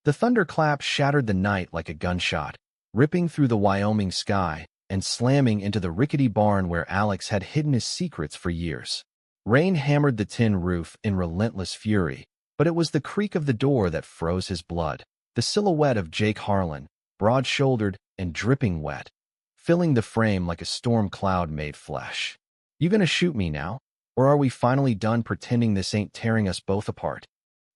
The thunderclap shattered the night like a gunshot, ripping through the Wyoming sky and slamming into the rickety barn where Alex had hidden his secrets for years. Rain hammered the tin roof in relentless fury, but it was the creak of the door that froze his blood. The silhouette of Jake Harlan, broad-shouldered and dripping wet, filling the frame like a storm cloud made flesh. "You gonna shoot me now? Or are we finally done pretending this ain't tearing us both apart?"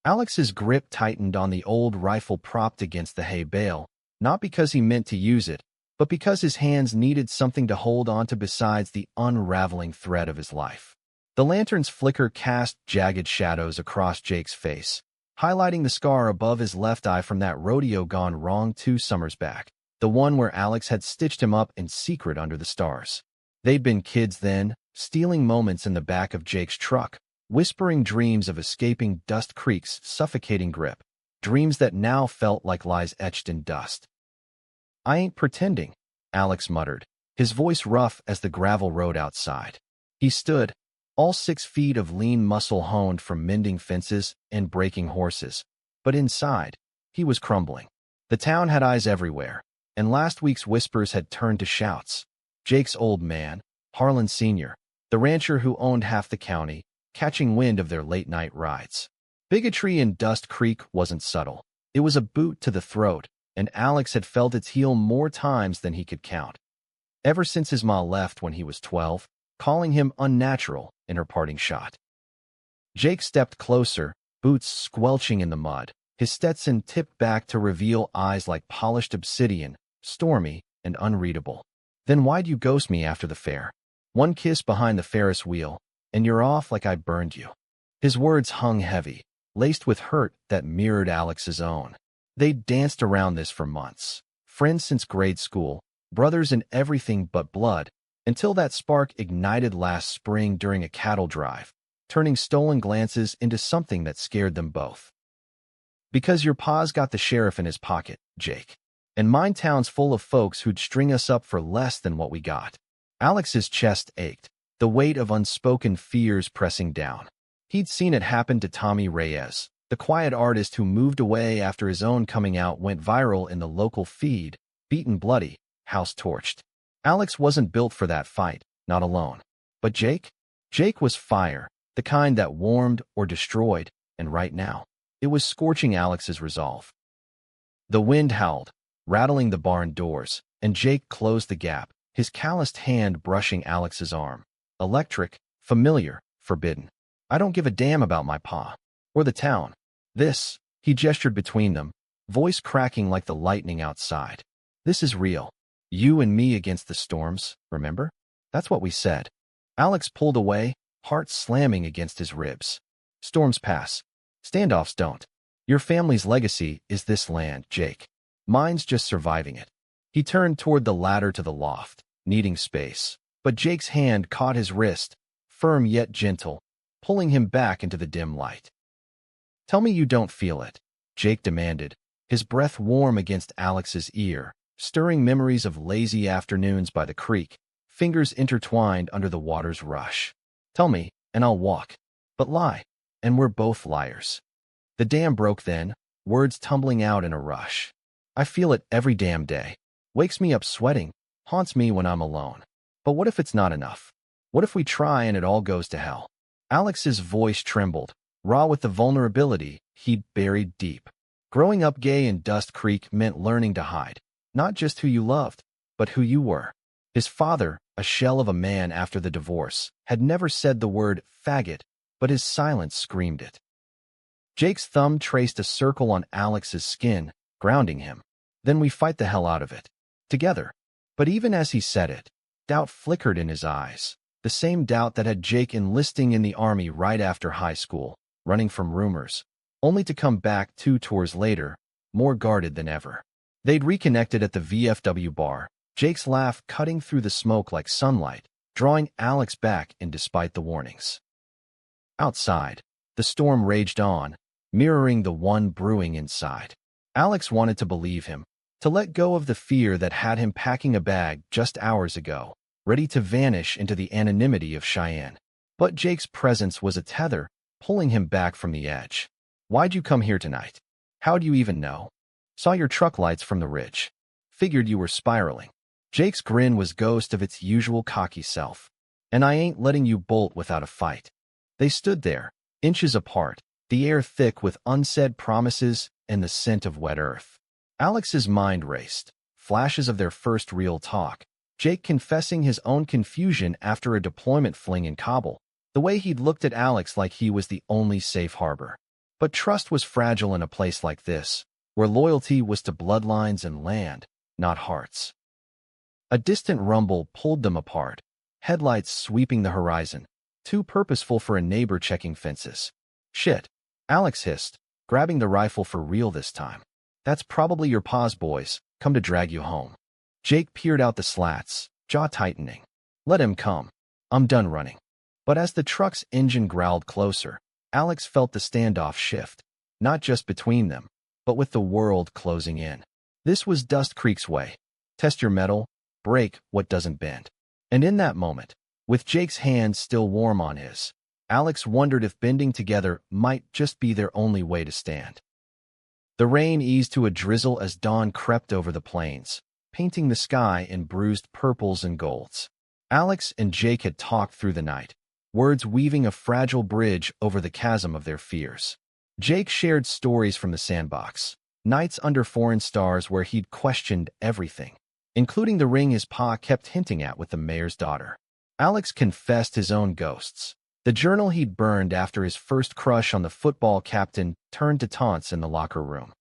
Alex's grip tightened on the old rifle propped against the hay bale, not because he meant to use it, but because his hands needed something to hold onto besides the unraveling thread of his life. The lantern's flicker cast jagged shadows across Jake's face, highlighting the scar above his left eye from that rodeo gone wrong 2 summers back, the one where Alex had stitched him up in secret under the stars. They'd been kids then, stealing moments in the back of Jake's truck, whispering dreams of escaping Dust Creek's suffocating grip, dreams that now felt like lies etched in dust. "I ain't pretending," Alex muttered, his voice rough as the gravel road outside. He stood, all 6 feet of lean muscle honed from mending fences and breaking horses. But inside, he was crumbling. The town had eyes everywhere, and last week's whispers had turned to shouts. Jake's old man, Harlan Sr., the rancher who owned half the county, catching wind of their late-night rides. Bigotry in Dust Creek wasn't subtle. It was a boot to the throat, and Alex had felt its heel more times than he could count. Ever since his ma left when he was 12, calling him unnatural in her parting shot. Jake stepped closer, boots squelching in the mud, his Stetson tipped back to reveal eyes like polished obsidian, stormy and unreadable. "Then why'd you ghost me after the fair? One kiss behind the Ferris wheel, and you're off like I burned you." His words hung heavy, laced with hurt that mirrored Alex's own. They'd danced around this for months, friends since grade school, brothers in everything but blood, until that spark ignited last spring during a cattle drive, turning stolen glances into something that scared them both. "Because your pa's got the sheriff in his pocket, Jake. And mine town's full of folks who'd string us up for less than what we got." Alex's chest ached, the weight of unspoken fears pressing down. He'd seen it happen to Tommy Reyes, the quiet artist who moved away after his own coming out went viral in the local feed, beaten bloody, house torched. Alex wasn't built for that fight, not alone. But Jake? Jake was fire, the kind that warmed or destroyed, and right now, it was scorching Alex's resolve. The wind howled, rattling the barn doors, and Jake closed the gap, his calloused hand brushing Alex's arm. Electric, familiar, forbidden. "I don't give a damn about my pa. Or the town. This," he gestured between them, voice cracking like the lightning outside. "This is real. You and me against the storms, remember? That's what we said." Alex pulled away, heart slamming against his ribs. "Storms pass. Standoffs don't. Your family's legacy is this land, Jake. Mine's just surviving it." He turned toward the ladder to the loft, needing space. But Jake's hand caught his wrist, firm yet gentle, pulling him back into the dim light. "Tell me you don't feel it," Jake demanded, his breath warm against Alex's ear, stirring memories of lazy afternoons by the creek, fingers intertwined under the water's rush. "Tell me, and I'll walk. But lie, and we're both liars." The dam broke then, words tumbling out in a rush. "I feel it every damn day. Wakes me up sweating, haunts me when I'm alone. But what if it's not enough? What if we try and it all goes to hell?" Alex's voice trembled, raw with the vulnerability he'd buried deep. Growing up gay in Dust Creek meant learning to hide, not just who you loved, but who you were. His father, a shell of a man after the divorce, had never said the word faggot, but his silence screamed it. Jake's thumb traced a circle on Alex's skin, grounding him. "Then we fight the hell out of it. Together." But even as he said it, doubt flickered in his eyes, the same doubt that had Jake enlisting in the army right after high school, running from rumors, only to come back 2 tours later, more guarded than ever. They'd reconnected at the VFW bar, Jake's laugh cutting through the smoke like sunlight, drawing Alex back in despite the warnings. Outside, the storm raged on, mirroring the one brewing inside. Alex wanted to believe him, to let go of the fear that had him packing a bag just hours ago, ready to vanish into the anonymity of Cheyenne. But Jake's presence was a tether, pulling him back from the edge. "Why'd you come here tonight? How'd you even know?" Saw your truck lights from the ridge. Figured you were spiraling. Jake's grin was ghost of its usual cocky self. And I ain't letting you bolt without a fight. They stood there, inches apart, the air thick with unsaid promises and the scent of wet earth. Alex's mind raced. Flashes of their first real talk. Jake confessing his own confusion after a deployment fling in Kabul. The way he'd looked at Alex like he was the only safe harbor. But trust was fragile in a place like this, where loyalty was to bloodlines and land, not hearts. A distant rumble pulled them apart, headlights sweeping the horizon, too purposeful for a neighbor checking fences. Shit, Alex hissed, grabbing the rifle for real this time. That's probably your pa's boys, come to drag you home. Jake peered out the slats, jaw tightening. Let him come. I'm done running. But as the truck's engine growled closer, Alex felt the standoff shift, not just between them, but with the world closing in. This was Dust Creek's way. Test your metal, break what doesn't bend. And in that moment, with Jake's hand still warm on his, Alex wondered if bending together might just be their only way to stand. The rain eased to a drizzle as dawn crept over the plains, painting the sky in bruised purples and golds. Alex and Jake had talked through the night, words weaving a fragile bridge over the chasm of their fears. Jake shared stories from the sandbox, nights under foreign stars where he'd questioned everything, including the ring his pa kept hinting at with the mayor's daughter. Alex confessed his own ghosts. The journal he'd burned after his first crush on the football captain turned to taunts in the locker room.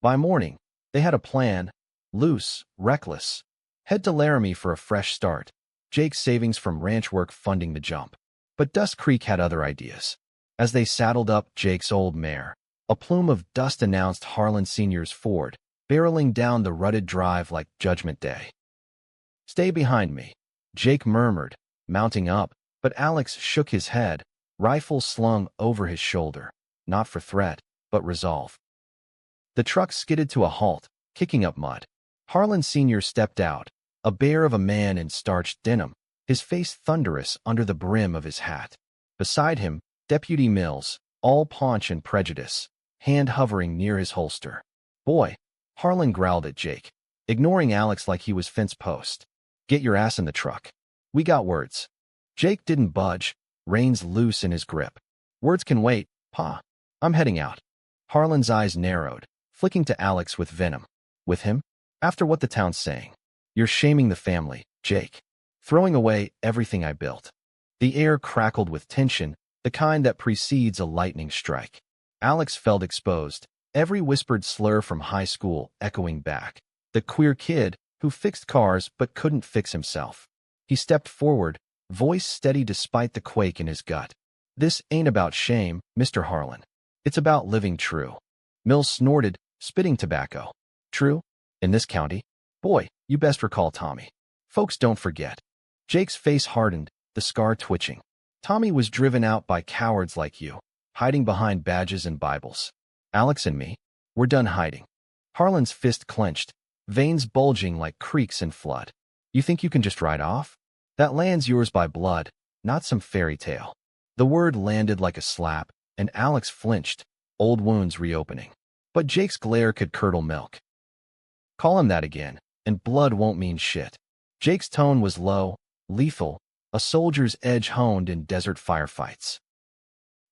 By morning, they had a plan, loose, reckless. Head to Laramie for a fresh start, Jake's savings from ranch work funding the jump. But Dust Creek had other ideas. As they saddled up Jake's old mare, a plume of dust announced Harlan Sr.'s Ford, barreling down the rutted drive like Judgment Day. Stay behind me, Jake murmured, mounting up, but Alex shook his head, rifle slung over his shoulder, not for threat, but resolve. The truck skidded to a halt, kicking up mud. Harlan Sr. stepped out, a bear of a man in starched denim, his face thunderous under the brim of his hat. Beside him, Deputy Mills, all paunch and prejudice, hand hovering near his holster. Boy, Harlan growled at Jake, ignoring Alex like he was fence post. Get your ass in the truck. We got words. Jake didn't budge, reins loose in his grip. Words can wait, Pa. I'm heading out. Harlan's eyes narrowed, flicking to Alex with venom. With him? After what the town's saying. You're shaming the family, Jake. Throwing away everything I built. The air crackled with tension, the kind that precedes a lightning strike. Alex felt exposed, every whispered slur from high school echoing back. The queer kid who fixed cars but couldn't fix himself. He stepped forward, voice steady despite the quake in his gut. This ain't about shame, Mr. Harlan. It's about living true. Mills snorted, spitting tobacco. True? In this county? Boy, you best recall Tommy. Folks don't forget. Jake's face hardened, the scar twitching. Tommy was driven out by cowards like you, hiding behind badges and Bibles. Alex and me, we're done hiding. Harlan's fist clenched, veins bulging like creeks in flood. You think you can just ride off? That land's yours by blood, not some fairy tale. The word landed like a slap, and Alex flinched, old wounds reopening. But Jake's glare could curdle milk. Call him that again, and blood won't mean shit. Jake's tone was low, lethal, a soldier's edge honed in desert firefights.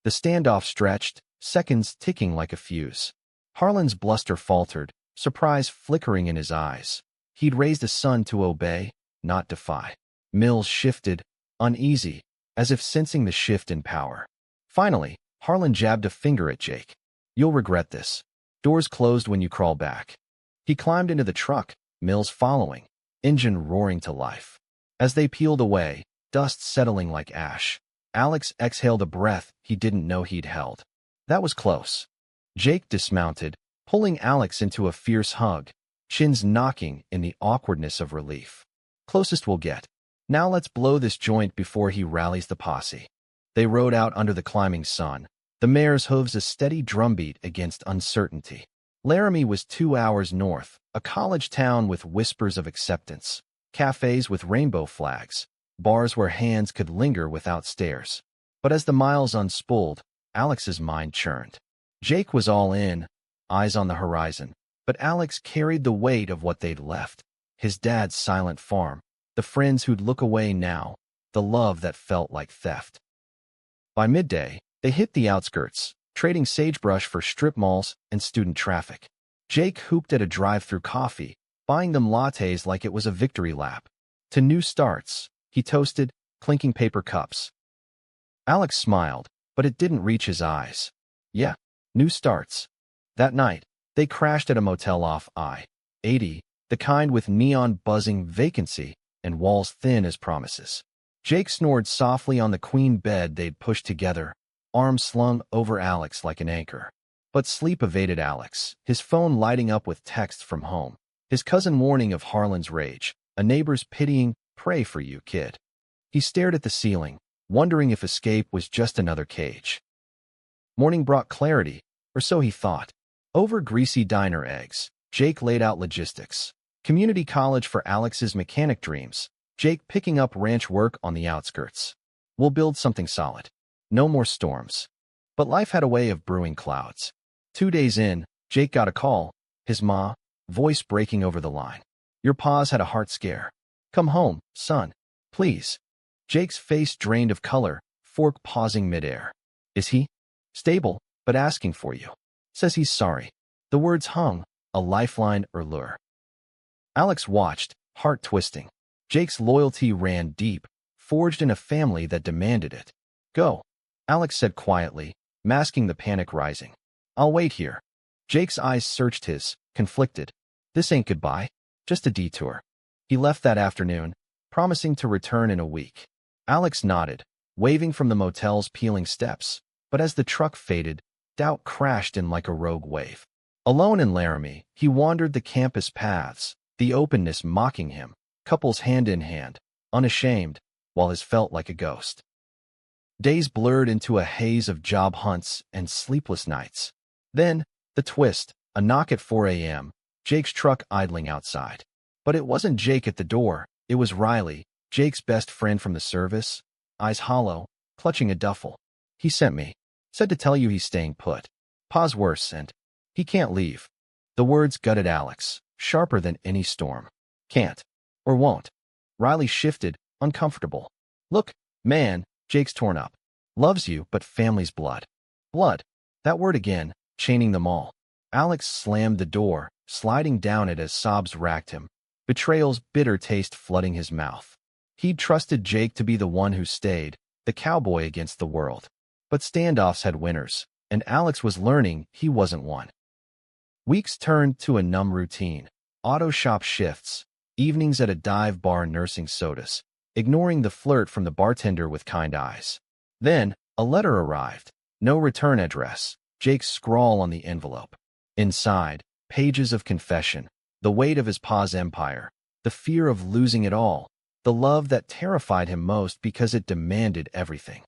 The standoff stretched, seconds ticking like a fuse. Harlan's bluster faltered, surprise flickering in his eyes. He'd raised a son to obey, not defy. Mills shifted, uneasy, as if sensing the shift in power. Finally, Harlan jabbed a finger at Jake. You'll regret this. Doors closed when you crawl back. He climbed into the truck, Mills following, engine roaring to life. As they peeled away, dust settling like ash, Alex exhaled a breath he didn't know he'd held. That was close. Jake dismounted, pulling Alex into a fierce hug, chins knocking in the awkwardness of relief. Closest we'll get. Now let's blow this joint before he rallies the posse. They rode out under the climbing sun, the mare's hooves a steady drumbeat against uncertainty. Laramie was 2 hours north, a college town with whispers of acceptance, cafes with rainbow flags, bars where hands could linger without stares. But as the miles unspooled, Alex's mind churned. Jake was all in, eyes on the horizon, but Alex carried the weight of what they'd left. His dad's silent farm, the friends who'd look away now, the love that felt like theft. By midday, they hit the outskirts, trading sagebrush for strip malls and student traffic. Jake hooped at a drive-thru coffee, buying them lattes like it was a victory lap. To new starts, he toasted, clinking paper cups. Alex smiled, but it didn't reach his eyes. Yeah, new starts. That night, they crashed at a motel off I-80, the kind with neon buzzing vacancy and walls thin as promises. Jake snored softly on the queen bed they'd pushed together, arms slung over Alex like an anchor. But sleep evaded Alex, his phone lighting up with texts from home. His cousin warning of Harlan's rage, a neighbor's pitying, "Pray for you, kid." He stared at the ceiling, wondering if escape was just another cage. Morning brought clarity, or so he thought. Over greasy diner eggs, Jake laid out logistics. Community college for Alex's mechanic dreams, Jake picking up ranch work on the outskirts. We'll build something solid. No more storms. But life had a way of brewing clouds. 2 days in, Jake got a call, his ma, voice breaking over the line. "Your pa's had a heart scare. Come home, son. Please." Jake's face drained of color, fork pausing midair. "Is he?" "Stable, but asking for you. Says he's sorry." The words hung, a lifeline or lure. Alex watched, heart twisting. Jake's loyalty ran deep, forged in a family that demanded it. "Go," Alex said quietly, masking the panic rising. "I'll wait here." Jake's eyes searched his, conflicted. "This ain't goodbye, just a detour." He left that afternoon, promising to return in a week. Alex nodded, waving from the motel's peeling steps, but as the truck faded, doubt crashed in like a rogue wave. Alone in Laramie, he wandered the campus paths, the openness mocking him, couples hand in hand, unashamed, while his felt like a ghost. Days blurred into a haze of job hunts and sleepless nights. Then, the twist, a knock at 4 a.m., Jake's truck idling outside. But it wasn't Jake at the door, it was Riley, Jake's best friend from the service, eyes hollow, clutching a duffel. "He sent me. Said to tell you he's staying put. Pa's worse and he can't leave." The words gutted Alex, sharper than any storm. "Can't. Or won't." Riley shifted, uncomfortable. "Look, man," Jake's torn up. "Loves you, but family's blood." Blood. That word again, chaining them all. Alex slammed the door, sliding down it as sobs racked him, betrayal's bitter taste flooding his mouth. He'd trusted Jake to be the one who stayed, the cowboy against the world. But standoffs had winners, and Alex was learning he wasn't one. Weeks turned to a numb routine. Auto shop shifts, evenings at a dive bar nursing sodas, ignoring the flirt from the bartender with kind eyes. Then, a letter arrived. No return address, Jake's scrawl on the envelope. Inside, pages of confession, the weight of his pa's empire, the fear of losing it all, the love that terrified him most because it demanded everything.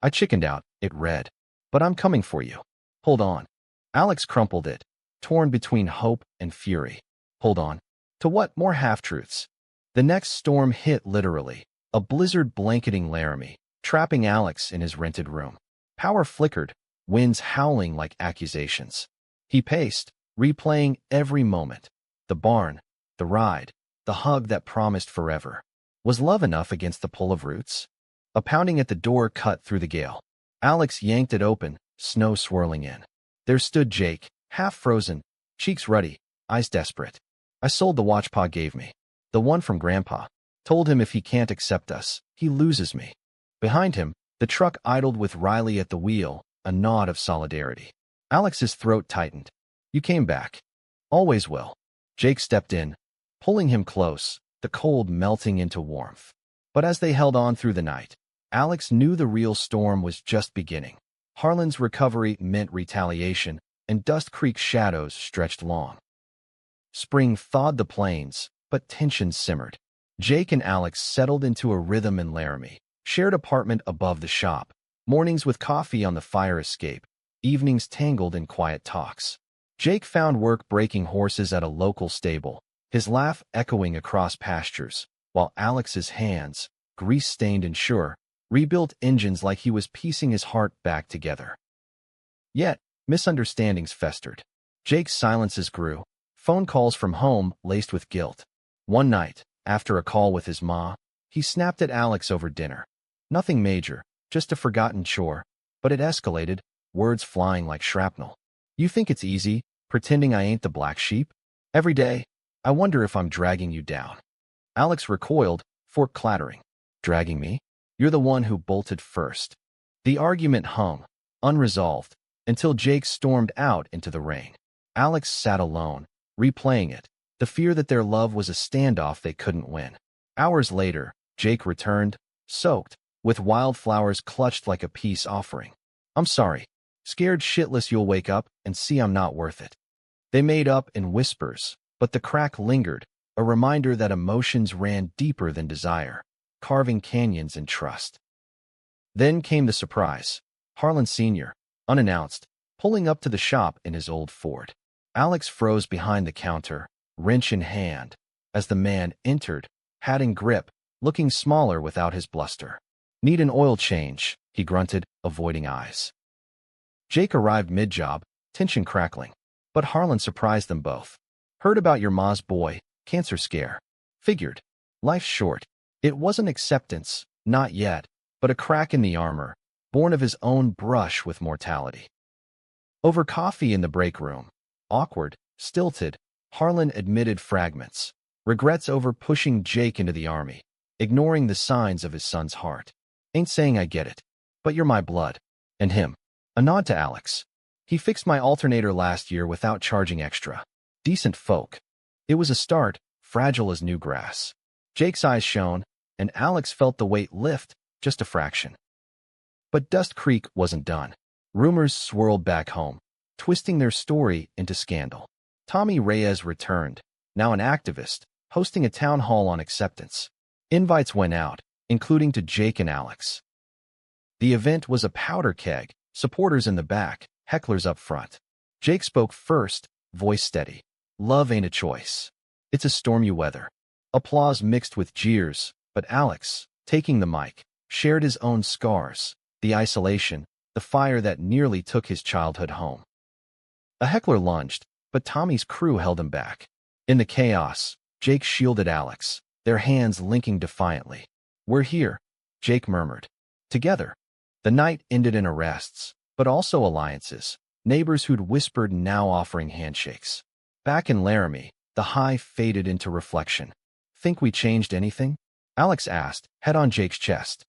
"I chickened out," it read, "but I'm coming for you. Hold on." Alex crumpled it, torn between hope and fury. Hold on. To what more half-truths? The next storm hit literally, a blizzard blanketing Laramie, trapping Alex in his rented room. Power flickered, winds howling like accusations. He paced, replaying every moment. The barn, the ride, the hug that promised forever. Was love enough against the pull of roots? A pounding at the door cut through the gale. Alex yanked it open, snow swirling in. There stood Jake, half frozen, cheeks ruddy, eyes desperate. "I sold the watch Pa gave me. The one from Grandpa. Told him if he can't accept us, he loses me." Behind him, the truck idled with Riley at the wheel, a nod of solidarity. Alex's throat tightened. "You came back. Always will." Jake stepped in, pulling him close, the cold melting into warmth. But as they held on through the night, Alex knew the real storm was just beginning. Harlan's recovery meant retaliation, and Dust Creek's shadows stretched long. Spring thawed the plains, but tensions simmered. Jake and Alex settled into a rhythm in Laramie, shared apartment above the shop, mornings with coffee on the fire escape, evenings tangled in quiet talks. Jake found work breaking horses at a local stable, his laugh echoing across pastures, while Alex's hands, grease-stained and sure, rebuilt engines like he was piecing his heart back together. Yet, misunderstandings festered. Jake's silences grew. Phone calls from home laced with guilt. One night, after a call with his ma, he snapped at Alex over dinner. Nothing major, just a forgotten chore. But it escalated, words flying like shrapnel. You think it's easy, pretending I ain't the black sheep? Every day, I wonder if I'm dragging you down. Alex recoiled, fork clattering. Dragging me? You're the one who bolted first. The argument hung, unresolved, until Jake stormed out into the rain. Alex sat alone, replaying it, the fear that their love was a standoff they couldn't win. Hours later, Jake returned, soaked, with wildflowers clutched like a peace offering. I'm sorry. Scared shitless you'll wake up and see I'm not worth it. They made up in whispers, but the crack lingered, a reminder that emotions ran deeper than desire, carving canyons in trust. Then came the surprise. Harlan Sr., unannounced, pulling up to the shop in his old Ford. Alex froze behind the counter, wrench in hand, as the man entered, hat in grip, looking smaller without his bluster. Need an oil change, he grunted, avoiding eyes. Jake arrived mid-job, tension crackling, but Harlan surprised them both. Heard about your ma's boy, cancer scare. Figured. Life's short. It wasn't acceptance, not yet, but a crack in the armor, born of his own brush with mortality. Over coffee in the break room, awkward, stilted, Harlan admitted fragments, regrets over pushing Jake into the army, ignoring the signs of his son's heart. Ain't saying I get it, but you're my blood. And him. A nod to Alex. He fixed my alternator last year without charging extra. Decent folk. It was a start, fragile as new grass. Jake's eyes shone, and Alex felt the weight lift, just a fraction. But Dust Creek wasn't done. Rumors swirled back home, twisting their story into scandal. Tommy Reyes returned, now an activist, hosting a town hall on acceptance. Invites went out, including to Jake and Alex. The event was a powder keg, supporters in the back, hecklers up front. Jake spoke first, voice steady. Love ain't a choice. It's a storm you weather. Applause mixed with jeers, but Alex, taking the mic, shared his own scars, the isolation, the fire that nearly took his childhood home. A heckler lunged, but Tommy's crew held him back. In the chaos, Jake shielded Alex, their hands linking defiantly. We're here, Jake murmured. Together. The night ended in arrests, but also alliances, neighbors who'd whispered now offering handshakes. Back in Laramie, the high faded into reflection. Think we changed anything? Alex asked, head on Jake's chest.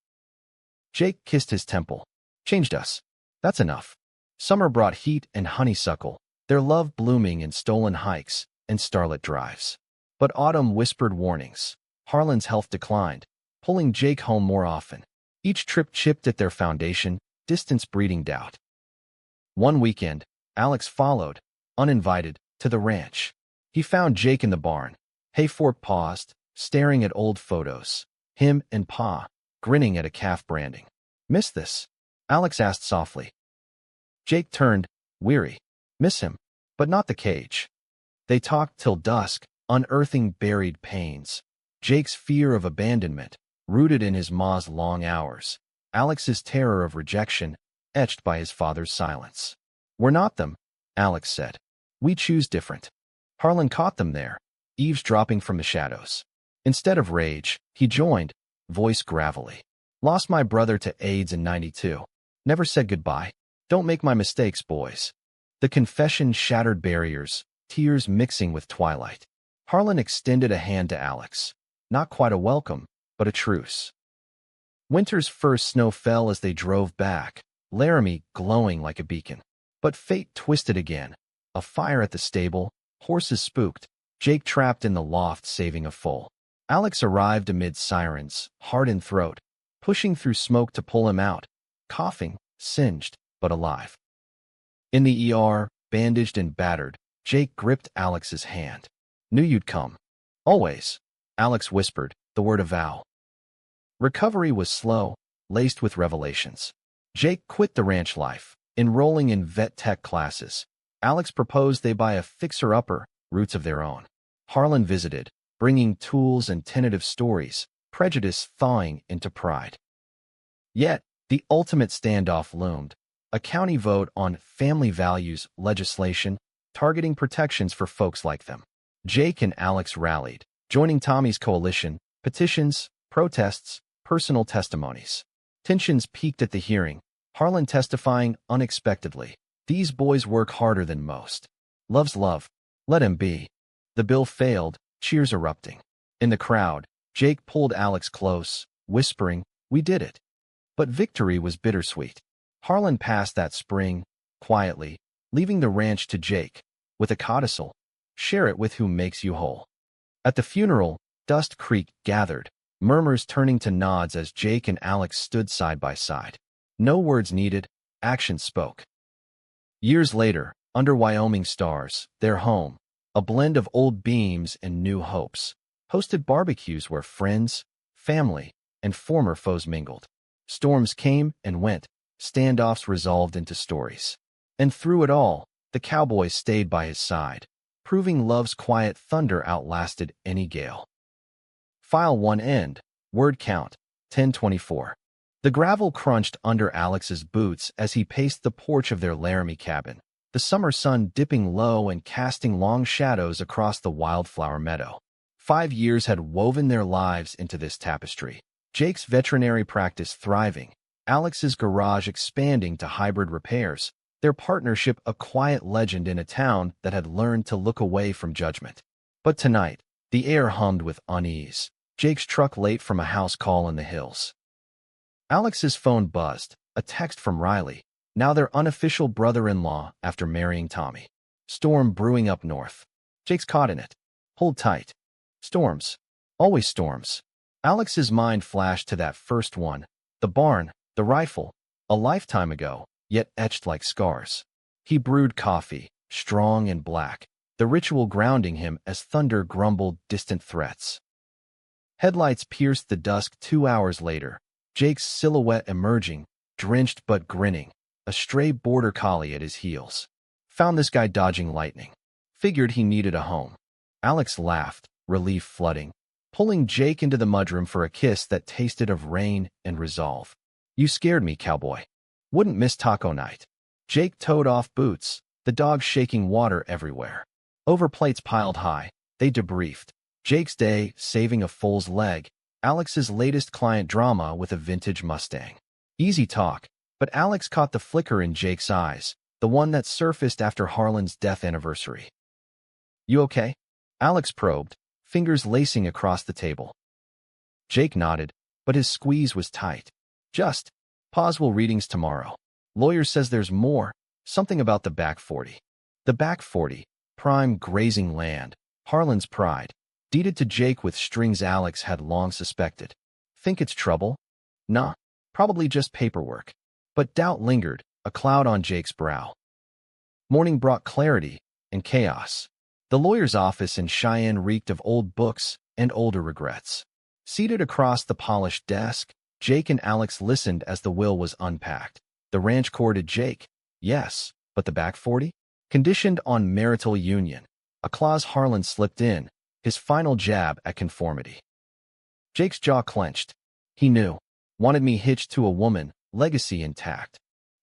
Jake kissed his temple. Changed us. That's enough. Summer brought heat and honeysuckle, their love blooming in stolen hikes and starlit drives. But autumn whispered warnings. Harlan's health declined, pulling Jake home more often. Each trip chipped at their foundation, distance breeding doubt. One weekend, Alex followed, uninvited, to the ranch. He found Jake in the barn. Hayfork paused, staring at old photos. Him and Pa, grinning at a calf branding. Miss this? Alex asked softly. Jake turned, weary. Miss him, but not the cage. They talked till dusk, unearthing buried pains. Jake's fear of abandonment, rooted in his ma's long hours. Alex's terror of rejection, etched by his father's silence. We're not them, Alex said. We choose different. Harlan caught them there, eavesdropping from the shadows. Instead of rage, he joined, voice gravelly. Lost my brother to AIDS in '92. Never said goodbye. Don't make my mistakes, boys. The confession shattered barriers, tears mixing with twilight. Harlan extended a hand to Alex. Not quite a welcome, but a truce. Winter's first snow fell as they drove back, Laramie glowing like a beacon. But fate twisted again. A fire at the stable, horses spooked, Jake trapped in the loft saving a foal. Alex arrived amid sirens, heart in throat, pushing through smoke to pull him out, coughing, singed, but alive. In the ER, bandaged and battered, Jake gripped Alex's hand. Knew you'd come. Always, Alex whispered, the word a vow. Recovery was slow, laced with revelations. Jake quit the ranch life, enrolling in vet tech classes. Alex proposed they buy a fixer-upper, roots of their own. Harlan visited, bringing tools and tentative stories, prejudice thawing into pride. Yet, the ultimate standoff loomed, a county vote on family values legislation, targeting protections for folks like them. Jake and Alex rallied, joining Tommy's coalition, petitions, protests, personal testimonies. Tensions peaked at the hearing, Harlan testifying unexpectedly. These boys work harder than most. Love's love. Let him be. The bill failed, cheers erupting. In the crowd, Jake pulled Alex close, whispering, "We did it." But victory was bittersweet. Harlan passed that spring, quietly, leaving the ranch to Jake, with a codicil. Share it with whom makes you whole. At the funeral, Dust Creek gathered, murmurs turning to nods as Jake and Alex stood side by side. No words needed, action spoke. Years later, under Wyoming stars, their home, a blend of old beams and new hopes, hosted barbecues where friends, family, and former foes mingled. Storms came and went, standoffs resolved into stories. And through it all, the cowboy stayed by his side, proving love's quiet thunder outlasted any gale. File 1 end, word count, 1024. The gravel crunched under Alex's boots as he paced the porch of their Laramie cabin, the summer sun dipping low and casting long shadows across the wildflower meadow. 5 years had woven their lives into this tapestry. Jake's veterinary practice thriving, Alex's garage expanding to hybrid repairs, their partnership a quiet legend in a town that had learned to look away from judgment. But tonight, the air hummed with unease. Jake's truck late from a house call in the hills. Alex's phone buzzed, a text from Riley, now their unofficial brother-in-law after marrying Tommy. Storm brewing up north. Jake's caught in it. Hold tight. Storms. Always storms. Alex's mind flashed to that first one, the barn, the rifle, a lifetime ago, yet etched like scars. He brewed coffee, strong and black, the ritual grounding him as thunder grumbled distant threats. Headlights pierced the dusk 2 hours later, Jake's silhouette emerging, drenched but grinning, a stray border collie at his heels. Found this guy dodging lightning. Figured he needed a home. Alex laughed, relief flooding, pulling Jake into the mudroom for a kiss that tasted of rain and resolve. You scared me, cowboy. Wouldn't miss taco night. Jake towed off boots, the dog shaking water everywhere. Over plates piled high, they debriefed. Jake's day, saving a foal's leg, Alex's latest client drama with a vintage Mustang. Easy talk, but Alex caught the flicker in Jake's eyes, the one that surfaced after Harlan's death anniversary. You okay? Alex probed, fingers lacing across the table. Jake nodded, but his squeeze was tight. Just, possible readings tomorrow. Lawyer says there's more, something about the back 40. The back 40, prime grazing land, Harlan's pride, deeded to Jake with strings Alex had long suspected. Think it's trouble? Nah, probably just paperwork. But doubt lingered, a cloud on Jake's brow. Morning brought clarity and chaos. The lawyer's office in Cheyenne reeked of old books and older regrets. Seated across the polished desk, Jake and Alex listened as the will was unpacked. The ranch courted Jake, yes, but the back 40? Conditioned on marital union, a clause Harlan slipped in, his final jab at conformity. Jake's jaw clenched. He knew. Wanted me hitched to a woman, legacy intact.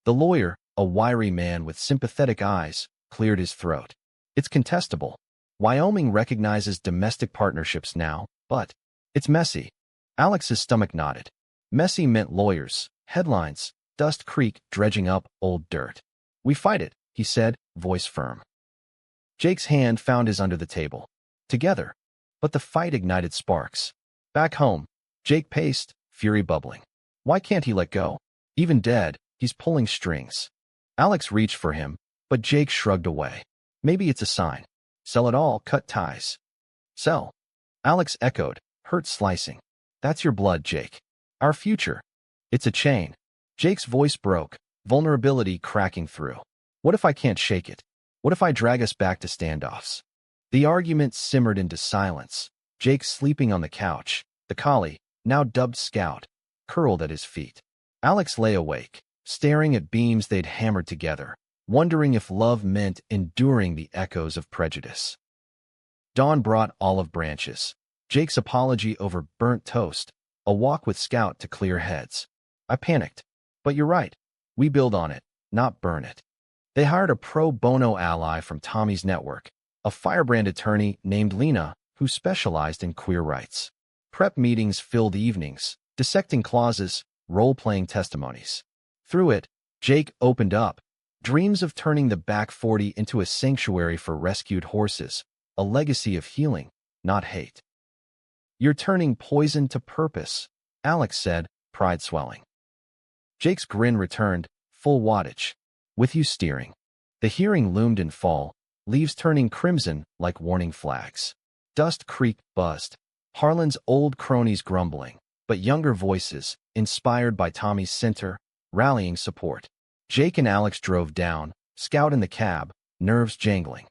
The lawyer, a wiry man with sympathetic eyes, cleared his throat. It's contestable. Wyoming recognizes domestic partnerships now, but it's messy. Alex's stomach knotted. Messy meant lawyers, headlines, Dust Creek dredging up old dirt. We fight it, he said, voice firm. Jake's hand found his under the table. Together. But the fight ignited sparks. Back home, Jake paced, fury bubbling. Why can't he let go? Even dead, he's pulling strings. Alex reached for him, but Jake shrugged away. Maybe it's a sign. Sell it all, cut ties. Sell. Alex echoed, hurt slicing. That's your blood, Jake. Our future. It's a chain. Jake's voice broke, vulnerability cracking through. What if I can't shake it? What if I drag us back to standoffs? The argument simmered into silence. Jake sleeping on the couch, the collie, now dubbed Scout, curled at his feet. Alex lay awake, staring at beams they'd hammered together, wondering if love meant enduring the echoes of prejudice. Dawn brought olive branches, Jake's apology over burnt toast, a walk with Scout to clear heads. I panicked. But you're right. We build on it, not burn it. They hired a pro bono ally from Tommy's network, a firebrand attorney named Lena who specialized in queer rights. Prep meetings filled evenings, dissecting clauses, role-playing testimonies. Through it, Jake opened up, dreams of turning the back 40 into a sanctuary for rescued horses, a legacy of healing, not hate. "You're turning poison to purpose," Alex said, pride swelling. Jake's grin returned, full wattage. "With you steering." The hearing loomed in fall, leaves turning crimson like warning flags. Dust Creek buzzed, Harlan's old cronies grumbling, but younger voices, inspired by Tommy's center, rallying support. Jake and Alex drove down, Scout in the cab, nerves jangling.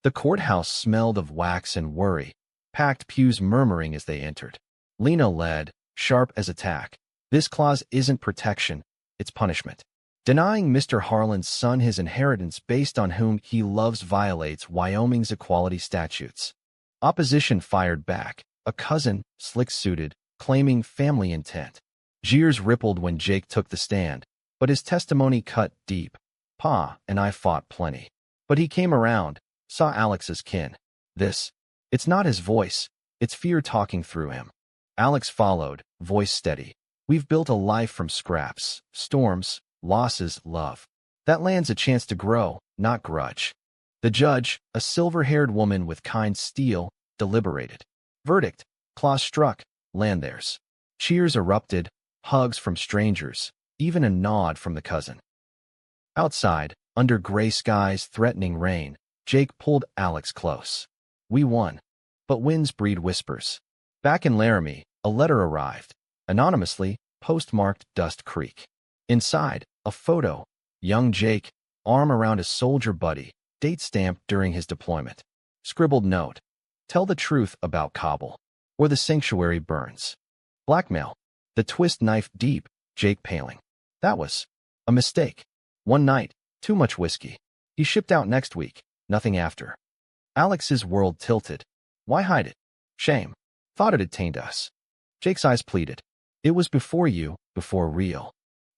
The courthouse smelled of wax and worry, packed pews murmuring as they entered. Lena led, sharp as a tack. "This clause isn't protection, it's punishment. Denying Mr. Harlan's son his inheritance based on whom he loves violates Wyoming's equality statutes." Opposition fired back, a cousin, slick-suited, claiming family intent. Jeers rippled when Jake took the stand, but his testimony cut deep. "Pa and I fought plenty. But he came around, saw Alex's kin. It's not his voice, it's fear talking through him." Alex followed, voice steady. "We've built a life from scraps, storms, losses, love. That land's a chance to grow, not grudge." The judge, a silver-haired woman with kind steel, deliberated. Verdict: clause struck, land theirs. Cheers erupted, hugs from strangers, even a nod from the cousin. Outside, under gray skies threatening rain, Jake pulled Alex close. "We won. But winds breed whispers." Back in Laramie, a letter arrived, anonymously, postmarked Dust Creek. Inside, a photo, young Jake, arm around a soldier buddy, date stamped during his deployment. Scribbled note: "Tell the truth about Cowboy, or the sanctuary burns." Blackmail. The twist knife deep, Jake paling. That was a mistake. One night, too much whiskey. He shipped out next week, nothing after. Alex's world tilted. Why hide it? Shame. Thought it'd taint us. Jake's eyes pleaded. "It was before you, before real."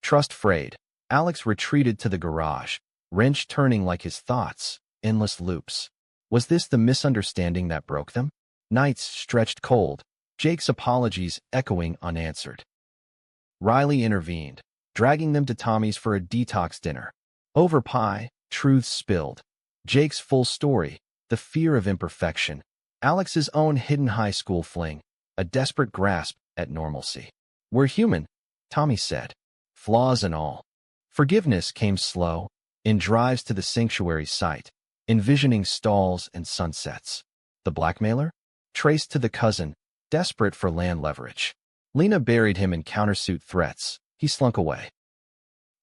Trust frayed. Alex retreated to the garage, wrench turning like his thoughts, endless loops. Was this the misunderstanding that broke them? Nights stretched cold, Jake's apologies echoing unanswered. Riley intervened, dragging them to Tommy's for a detox dinner. Over pie, truths spilled. Jake's full story, the fear of imperfection, Alex's own hidden high school fling, a desperate grasp at normalcy. "We're human," Tommy said, flaws and all. Forgiveness came slow, in drives to the sanctuary site, envisioning stalls and sunsets. The blackmailer? Traced to the cousin, desperate for land leverage. Lena buried him in countersuit threats. He slunk away.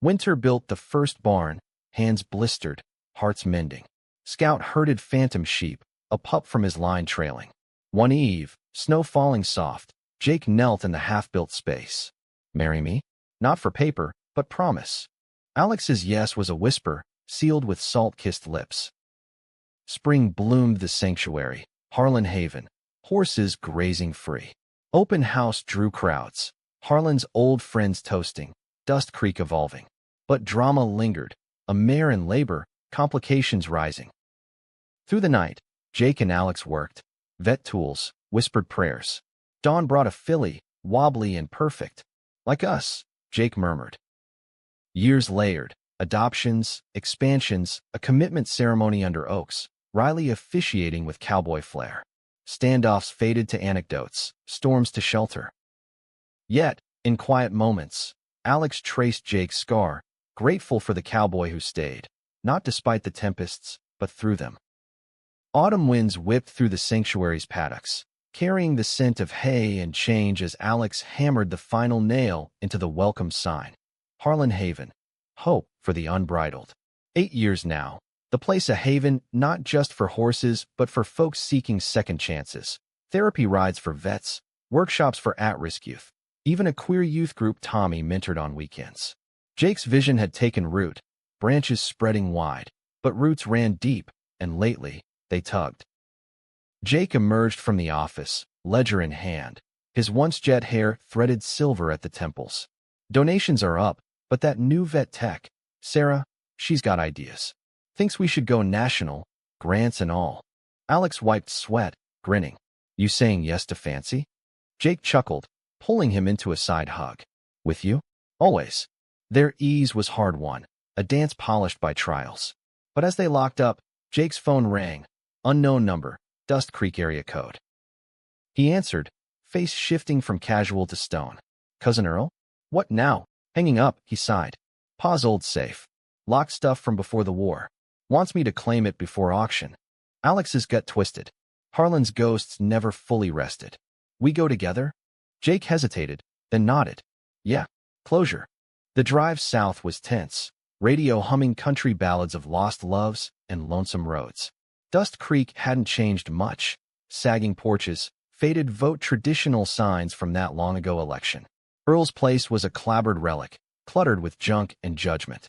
Winter built the first barn, hands blistered, hearts mending. Scout herded phantom sheep, a pup from his line trailing. One eve, snow falling soft, Jake knelt in the half-built space. "Marry me? Not for paper, but promise." Alex's yes was a whisper, sealed with salt-kissed lips. Spring bloomed the sanctuary, Harlan Haven, horses grazing free. Open house drew crowds, Harlan's old friends toasting, Dust Creek evolving. But drama lingered, a mare in labor, complications rising. Through the night, Jake and Alex worked, vet tools, whispered prayers. Dawn brought a filly, wobbly and perfect. "Like us," Jake murmured. Years layered, adoptions, expansions, a commitment ceremony under oaks, Riley officiating with cowboy flair. Standoffs faded to anecdotes, storms to shelter. Yet, in quiet moments, Alex traced Jake's scar, grateful for the cowboy who stayed, not despite the tempests, but through them. Autumn winds whipped through the sanctuary's paddocks, carrying the scent of hay and change as Alex hammered the final nail into the welcome sign. Harlan Haven. Hope for the unbridled. 8 years now. The place a haven not just for horses, but for folks seeking second chances. Therapy rides for vets, workshops for at-risk youth. Even a queer youth group Tommy mentored on weekends. Jake's vision had taken root, branches spreading wide, but roots ran deep, and lately, they tugged. Jake emerged from the office, ledger in hand, his once jet hair threaded silver at the temples. Donations are up, but that new vet tech, Sarah, She's got ideas. Thinks we should go national, grants and all. Alex wiped sweat, grinning. You saying yes to fancy? Jake chuckled, pulling him into a side hug. With you? Always. Their ease was hard-won, a dance polished by trials. But as they locked up, Jake's phone rang. Unknown number, Dust Creek area code. He answered, face shifting from casual to stone. Cousin Earl? What now? Hanging up, he sighed. Pa's old safe. Locked stuff from before the war. Wants me to claim it before auction. Alex's gut twisted. Harlan's ghosts never fully rested. We go together? Jake hesitated, then nodded. Yeah. Closure. The drive south was tense, radio humming country ballads of lost loves and lonesome roads. Dust Creek hadn't changed much. Sagging porches, faded vote traditional signs from that long-ago election. Earl's place was a clabbered relic, cluttered with junk and judgment.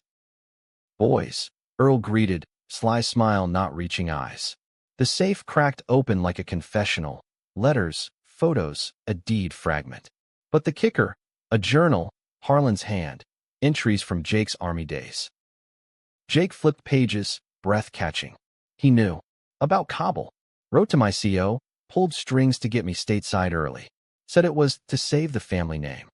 Boys, Earl greeted, sly smile not reaching eyes. The safe cracked open like a confessional. Letters, photos, a deed fragment. But the kicker, a journal, Harlan's hand, entries from Jake's army days. Jake flipped pages, breath catching. He knew. About Cowboy. Wrote to my CO, pulled strings to get me stateside early. Said it was to save the family name.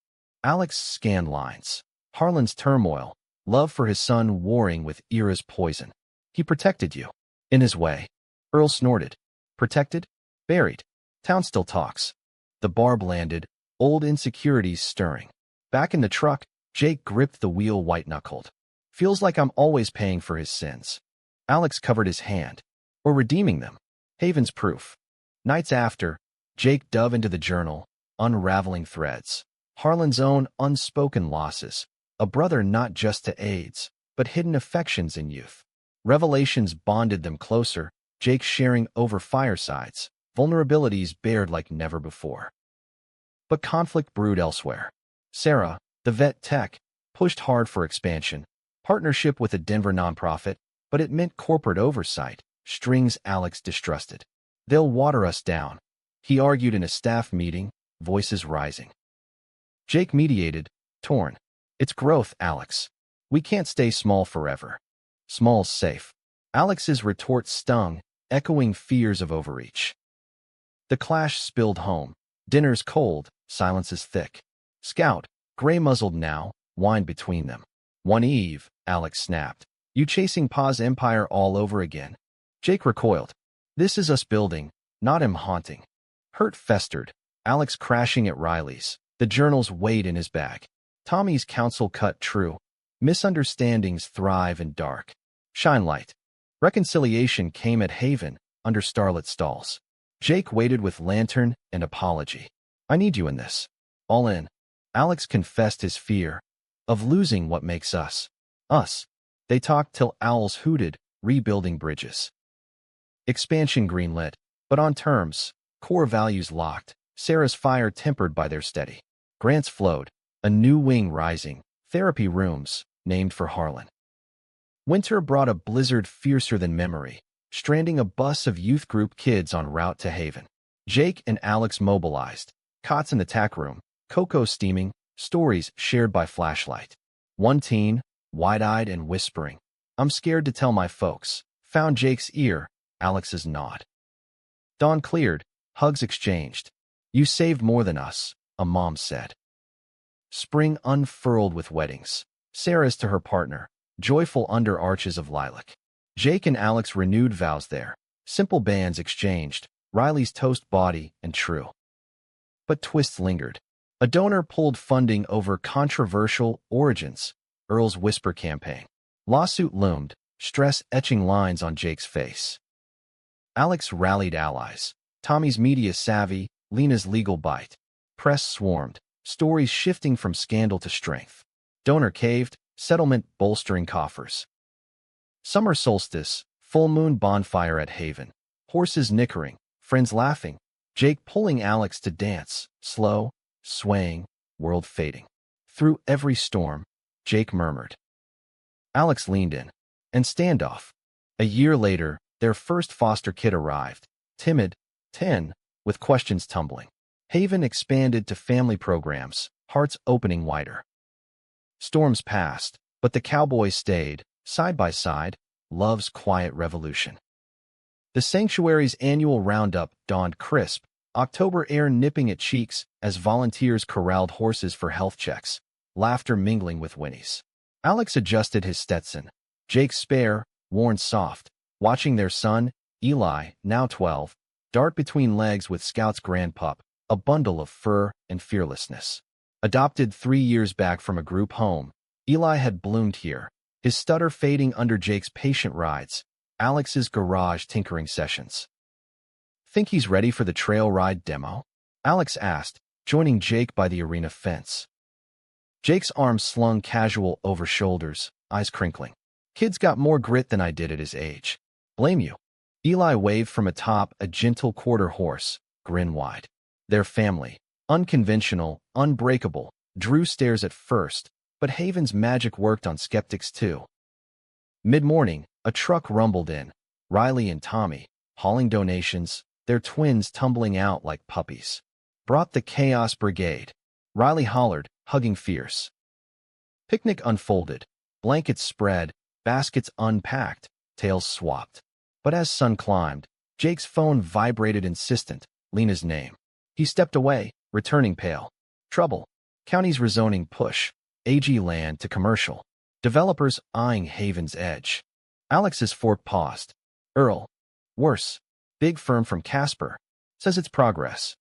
Alex scanned lines. Harlan's turmoil, love for his son warring with Ira's poison. He protected you. In his way. Earl snorted. Protected? Buried. Town still talks. The barb landed, old insecurities stirring. Back in the truck, Jake gripped the wheel white-knuckled. Feels like I'm always paying for his sins. Alex covered his hand. Or redeeming them. Haven's proof. Nights after, Jake dove into the journal, unraveling threads. Harlan's own unspoken losses. A brother not just to AIDS, but hidden affections in youth. Revelations bonded them closer, Jake sharing over firesides, vulnerabilities bared like never before. But conflict brewed elsewhere. Sarah, the vet tech, pushed hard for expansion, partnership with a Denver nonprofit, but it meant corporate oversight, strings Alex distrusted. They'll water us down, he argued in a staff meeting, voices rising. Jake mediated, torn. It's growth, Alex. We can't stay small forever. Small's safe. Alex's retort stung, echoing fears of overreach. The clash spilled home. Dinner's cold, silence is thick. Scout, gray-muzzled now, whined between them. One eve, Alex snapped. You chasing Pa's empire all over again. Jake recoiled. This is us building, not him haunting. Hurt festered, Alex crashing at Riley's. The journals weighed in his bag. Tommy's counsel cut true. Misunderstandings thrive in dark. Shine light. Reconciliation came at Haven, under starlit stalls. Jake waited with lantern and apology. I need you in this. All in. Alex confessed his fear of losing what makes us. Us. They talked till owls hooted, rebuilding bridges. Expansion greenlit, but on terms, core values locked, Sarah's fire tempered by their steady. Grants flowed, a new wing rising, therapy rooms, named for Harlan. Winter brought a blizzard fiercer than memory, stranding a bus of youth group kids en route to Haven. Jake and Alex mobilized, cots in the tack room, cocoa steaming, stories shared by flashlight. One teen, wide-eyed and whispering, I'm scared to tell my folks, found Jake's ear, Alex's nod. Dawn cleared, hugs exchanged. You saved more than us, a mom said. Spring unfurled with weddings. Sarah's to her partner, joyful under arches of lilac. Jake and Alex renewed vows there. Simple bands exchanged, Riley's toast body and true. But twists lingered. A donor pulled funding over controversial origins, Earl's whisper campaign. Lawsuit loomed, stress etching lines on Jake's face. Alex rallied allies. Tommy's media savvy, Lena's legal bite. Press swarmed, stories shifting from scandal to strength. Donor caved, settlement bolstering coffers. Summer solstice, full moon bonfire at Haven. Horses nickering, friends laughing. Jake pulling Alex to dance, slow, swaying, world fading. Through every storm, Jake murmured. Alex leaned in. And standoff. A year later, their first foster kid arrived. Timid, 10, with questions tumbling. Haven expanded to family programs, hearts opening wider. Storms passed, but the Cowboy stayed, side by side, love's quiet revolution. The sanctuary's annual roundup dawned crisp, October air nipping at cheeks as volunteers corralled horses for health checks, laughter mingling with whinnies. Alex adjusted his Stetson. Jake's spare, worn soft, watching their son, Eli, now 12, dart between legs with Scout's grandpup, a bundle of fur and fearlessness. Adopted 3 years back from a group home, Eli had bloomed here, his stutter fading under Jake's patient rides, Alex's garage tinkering sessions. "Think he's ready for the trail ride demo?" Alex asked, joining Jake by the arena fence. Jake's arms slung casual over shoulders, eyes crinkling. "Kid's got more grit than I did at his age." "Blame you." Eli waved from atop a gentle quarter horse, grin wide. Their family, unconventional, unbreakable, drew stares at first, but Haven's magic worked on skeptics too. Mid-morning, a truck rumbled in, Riley and Tommy, hauling donations, their twins tumbling out like puppies. "Brought the Chaos Brigade," Riley hollered, hugging fierce. Picnic unfolded, blankets spread, baskets unpacked, tails swapped. But as sun climbed, Jake's phone vibrated insistent, Lena's name. He stepped away, returning pale. Trouble. County's rezoning push. AG land to commercial. Developers eyeing Haven's edge. Alex's fork paused. Earl. Worse. Big firm from Casper. Says it's progress.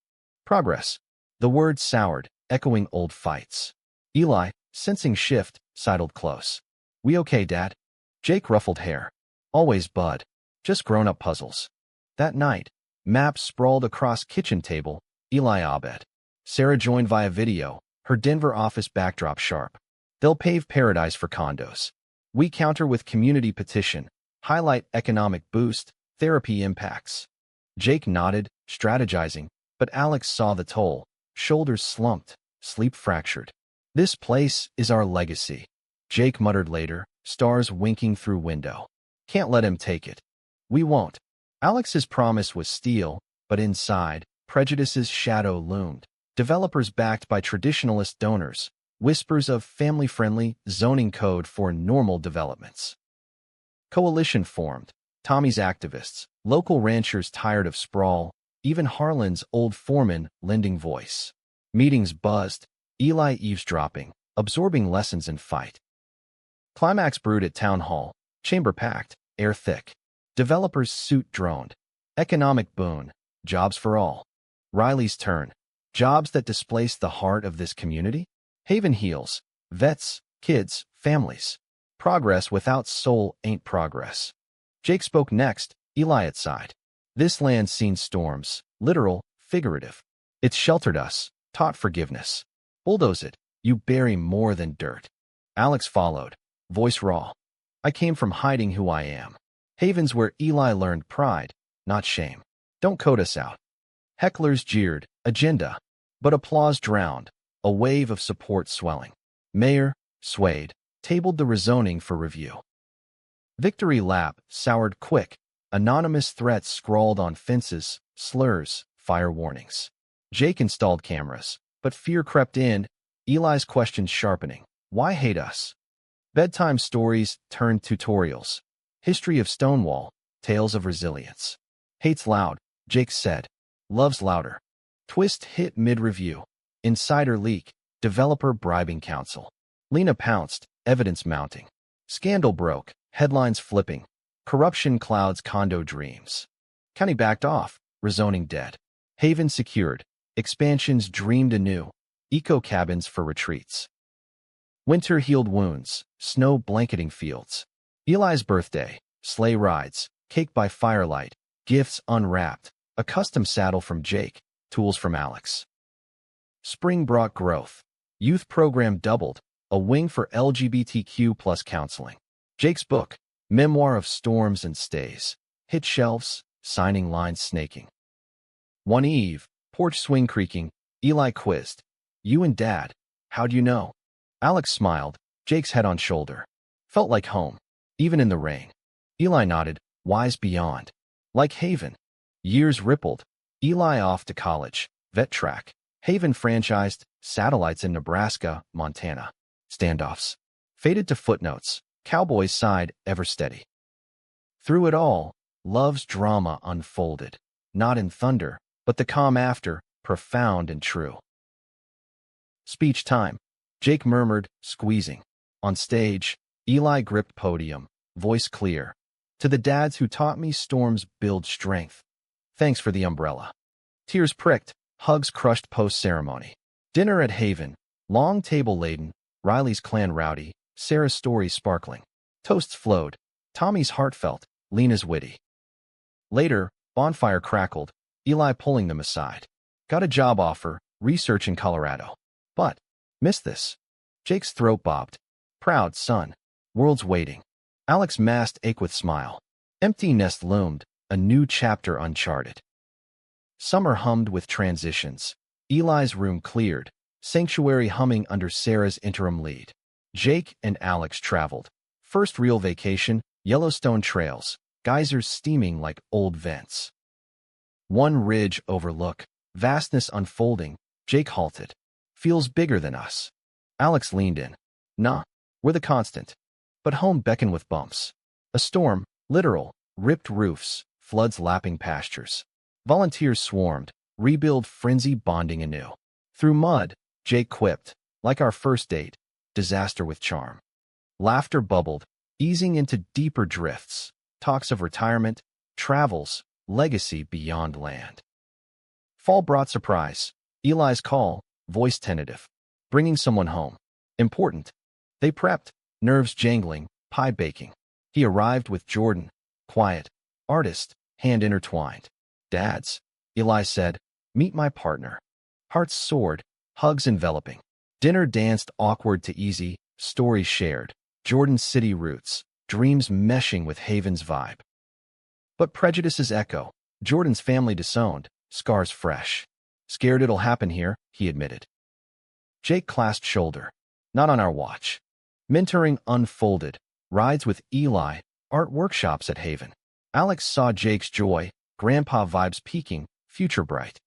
Progress. The word soured, echoing old fights. Eli, sensing shift, sidled close. "We okay, Dad?" Jake ruffled hair. "Always, bud. Just grown-up puzzles." That night, maps sprawled across kitchen table, Eli Abed. Sarah joined via video, her Denver office backdrop sharp. "They'll pave paradise for condos. We counter with community petition, highlight economic boost, therapy impacts." Jake nodded, strategizing, but Alex saw the toll, shoulders slumped, sleep fractured. "This place is our legacy," Jake muttered later, stars winking through window. "Can't let him take it." "We won't." Alex's promise was steel, but inside, prejudice's shadow loomed. Developers backed by traditionalist donors, whispers of family-friendly zoning code for normal developments. Coalition formed, Tommy's activists, local ranchers tired of sprawl, even Harlan's old foreman lending voice. Meetings buzzed, Eli eavesdropping, absorbing lessons in fight. Climax brewed at town hall, chamber packed, air thick. Developers' suit droned. Economic boon, jobs for all. Riley's turn. Jobs that displaced the heart of this community? Haven heals. Vets, kids, families. Progress without soul ain't progress. Jake spoke next, Eli at side. "This land's seen storms, literal, figurative. It's sheltered us, taught forgiveness. Bulldoze it, you bury more than dirt." Alex followed, voice raw. "I came from hiding who I am. Haven's where Eli learned pride, not shame. Don't code us out." Hecklers jeered, agenda. But applause drowned, a wave of support swelling. Mayor, swayed, tabled the rezoning for review. Victory lap soured quick, anonymous threats scrawled on fences, slurs, fire warnings. Jake installed cameras, but fear crept in, Eli's questions sharpening. "Why hate us?" Bedtime stories turned tutorials. History of Stonewall, tales of resilience. "Hate's loud," Jake said. "Love's louder." Twist hit mid-review. Insider leak, developer bribing counsel. Lena pounced, evidence mounting. Scandal broke, headlines flipping. Corruption clouds condo dreams. County backed off, rezoning dead. Haven secured. Expansions dreamed anew. Eco cabins for retreats. Winter healed wounds, snow blanketing fields. Eli's birthday, sleigh rides, cake by firelight, gifts unwrapped, a custom saddle from Jake, tools from Alex. Spring brought growth. Youth program doubled, a wing for LGBTQ plus counseling. Jake's book, Memoir of Storms and Stays, hit shelves, signing lines snaking. One eve, porch swing creaking, Eli quizzed. "You and Dad, how'd you know?" Alex smiled, Jake's head on shoulder. Felt like home, even in the rain. Eli nodded, wise beyond. Like Haven. Years rippled. Eli off to college, vet track. Haven franchised, satellites in Nebraska, Montana. Standoffs. Faded to footnotes, Cowboy sighed, ever steady. Through it all, love's drama unfolded, not in thunder, but the calm after, profound and true. Speech time. Jake murmured, squeezing. On stage, Eli gripped podium, voice clear. To the dads who taught me storms build strength. Thanks for the umbrella. Tears pricked, hugs crushed post-ceremony. Dinner at Haven, long table laden, Riley's clan rowdy, Sarah's story sparkling. Toasts flowed, Tommy's heartfelt, Lena's witty. Later, bonfire crackled, Eli pulling them aside. Got a job offer, research in Colorado. But, missed this. Jake's throat bobbed. Proud son. World's waiting. Alex masked ache with smile. Empty nest loomed, a new chapter uncharted. Summer hummed with transitions. Eli's room cleared, sanctuary humming under Sarah's interim lead. Jake and Alex traveled. First real vacation, Yellowstone trails, geysers steaming like old vents. One ridge overlook, vastness unfolding. Jake halted. Feels bigger than us. Alex leaned in. Nah, we're the constant. But home beckoned with bumps. A storm, literal, ripped roofs, floods lapping pastures. Volunteers swarmed, rebuild frenzy bonding anew. Through mud, Jake quipped, like our first date, disaster with charm. Laughter bubbled, easing into deeper drifts, talks of retirement, travels, legacy beyond land. Fall brought surprise. Eli's call, voice tentative. Bringing someone home. Important. They prepped, nerves jangling, pie baking. He arrived with Jordan, quiet, artist, hand intertwined. Dads, Eli said, meet my partner. Hearts soared, hugs enveloping. Dinner danced awkward to easy, stories shared. Jordan's city roots, dreams meshing with Haven's vibe. But prejudices echo. Jordan's family disowned, scars fresh. Scared it'll happen here, he admitted. Jake clasped shoulder. Not on our watch. Mentoring unfolded, rides with Eli, art workshops at Haven. Alex saw Jake's joy, grandpa vibes peaking, future bright.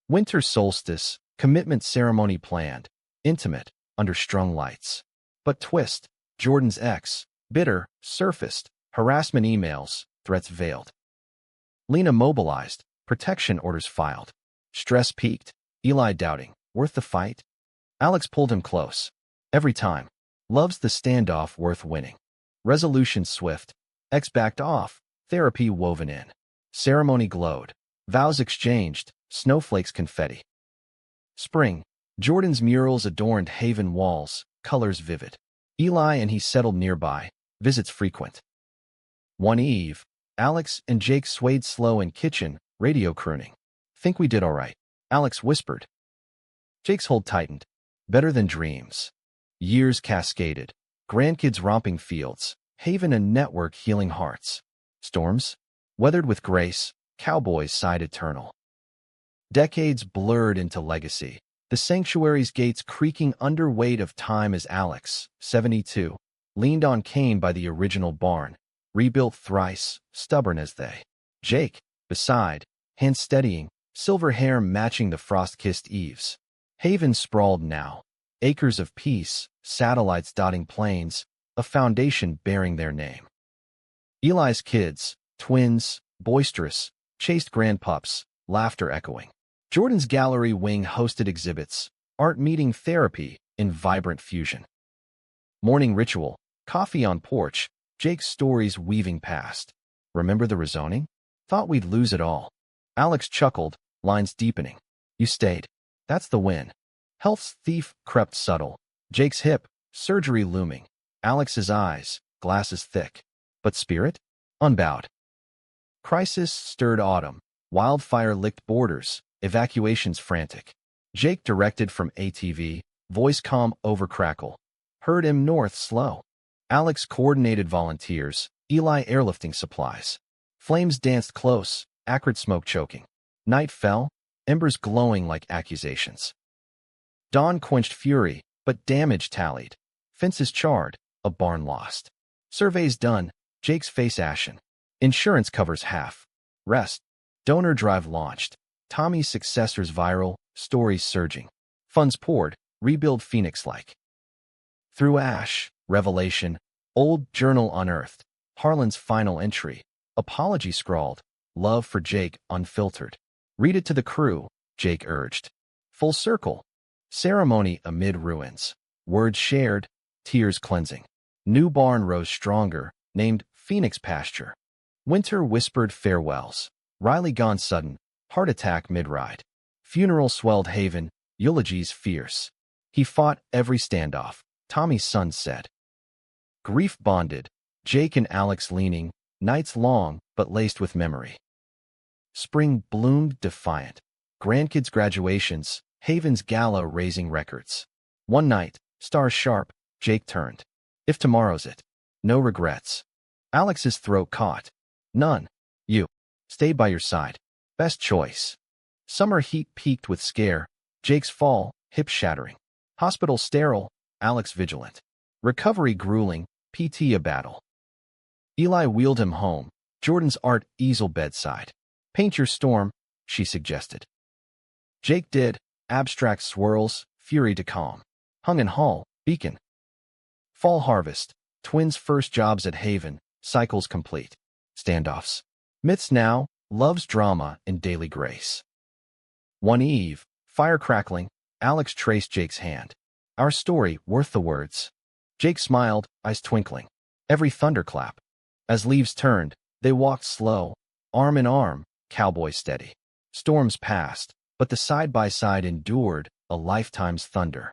Winter solstice, commitment ceremony planned, intimate, under strung lights. But twist, Jordan's ex, bitter, surfaced, harassment emails, threats veiled. Lena mobilized, protection orders filed. Stress peaked, Eli doubting, worth the fight? Alex pulled him close. Every time. Love's the standoff worth winning. Resolution swift. Ex backed off, therapy woven in. Ceremony glowed. Vows exchanged, snowflakes confetti. Spring. Jordan's murals adorned Haven walls, colors vivid. Eli and he settled nearby, visits frequent. One eve, Alex and Jake swayed slow in kitchen, radio crooning. Think we did all right, Alex whispered. Jake's hold tightened. Better than dreams. Years cascaded. Grandkids romping fields. Haven and network healing hearts. Storms? Weathered with grace. Cowboys sighed eternal. Decades blurred into legacy. The sanctuary's gates creaking under weight of time as Alex, 72, leaned on cane by the original barn, rebuilt thrice, stubborn as they. Jake, beside, hand steadying, silver hair matching the frost-kissed eaves. Haven sprawled now. Acres of peace, satellites dotting plains, a foundation bearing their name. Eli's kids, twins, boisterous, chased grandpups, laughter echoing. Jordan's gallery wing hosted exhibits, art meeting therapy in vibrant fusion. Morning ritual, coffee on porch, Jake's stories weaving past. Remember the rezoning? Thought we'd lose it all. Alex chuckled, lines deepening. You stayed. That's the win. Health's thief crept subtle. Jake's hip, surgery looming. Alex's eyes, glasses thick. But spirit? Unbowed. Crisis stirred autumn. Wildfire licked borders. Evacuations frantic. Jake directed from ATV, voice calm over crackle. Heard him north slow. Alex coordinated volunteers, Eli airlifting supplies. Flames danced close, acrid smoke choking. Night fell, embers glowing like accusations. Dawn quenched fury, but damage tallied. Fences charred, a barn lost. Surveys done, Jake's face ashen. Insurance covers half. Rest. Donor drive launched. Tommy's successors viral, stories surging. Funds poured, rebuild Phoenix-like. Through ash, revelation, Old journal unearthed. Harlan's final entry. Apology scrawled. Love for Jake unfiltered. Read it to the crew, Jake urged. Full circle. Ceremony amid ruins. Words shared, tears cleansing. New barn rose stronger, named Phoenix Pasture. Winter whispered farewells. Riley gone sudden, heart attack mid-ride. Funeral swelled haven, eulogies fierce. He fought every standoff, Tommy's son said. Grief bonded, Jake and Alex leaning, nights long but laced with memory. Spring bloomed defiant. Grandkids' graduations, Haven's gala raising records. One night, stars sharp, Jake turned. If tomorrow's it. No regrets. Alex's throat caught. None. You. Stay by your side. Best choice. Summer heat peaked with scare. Jake's fall, hip shattering. Hospital sterile, Alex vigilant. Recovery grueling, PT a battle. Eli wheeled him home, Jordan's art easel bedside. Paint your storm, she suggested. Jake did, abstract swirls, fury to calm. Hung in hall, beacon. Fall harvest, twins' first jobs at Haven, cycles complete. Standoffs. Myths now, love's drama in daily grace. One eve, fire crackling, Alex traced Jake's hand. Our story worth the words. Jake smiled, eyes twinkling. Every thunderclap. As leaves turned, they walked slow, arm in arm, cowboy steady. Storms passed, but the side-by-side endured a lifetime's thunder.